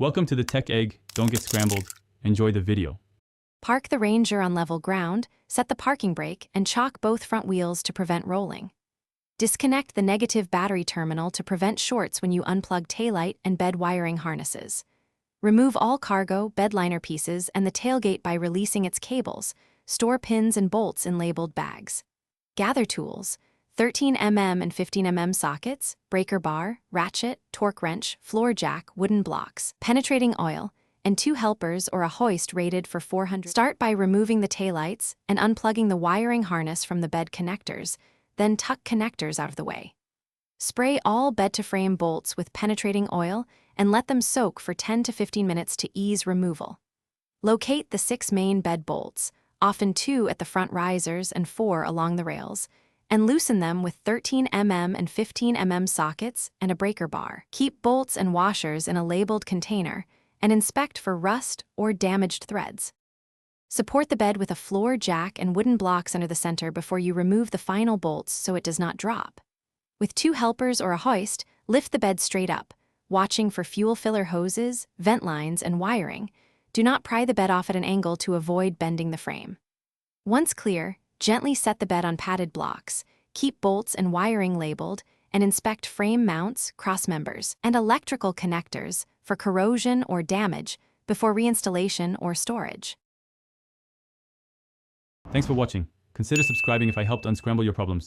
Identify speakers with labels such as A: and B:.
A: Welcome to the Tech Egg. Don't get scrambled. Enjoy the video.
B: Park the Ranger on level ground, set the parking brake, and chock both front wheels to prevent rolling. Disconnect the negative battery terminal to prevent shorts when you unplug taillight and bed wiring harnesses. Remove all cargo, bed liner pieces, and the tailgate by releasing its cables. Store pins and bolts in labeled bags. Gather tools: 13mm and 15mm sockets, breaker bar, ratchet, torque wrench, floor jack, wooden blocks, penetrating oil, and 2 helpers or a hoist rated for 400. Start by removing the taillights and unplugging the wiring harness from the bed connectors, then tuck connectors out of the way. Spray all bed-to-frame bolts with penetrating oil and let them soak for 10 to 15 minutes to ease removal. Locate the 6 main bed bolts, often 2 at the front risers and 4 along the rails, and loosen them with 13mm and 15mm sockets and a breaker bar. Keep bolts and washers in a labeled container and inspect for rust or damaged threads. Support the bed with a floor jack and wooden blocks under the center before you remove the final bolts so it does not drop. With 2 helpers or a hoist, lift the bed straight up, watching for fuel filler hoses, vent lines, and wiring. Do not pry the bed off at an angle to avoid bending the frame. Once clear, gently set the bed on padded blocks, keep bolts and wiring labeled, and inspect frame mounts, crossmembers, and electrical connectors for corrosion or damage before reinstallation or storage.
A: Thanks for watching. Consider subscribing if I helped unscramble your problems.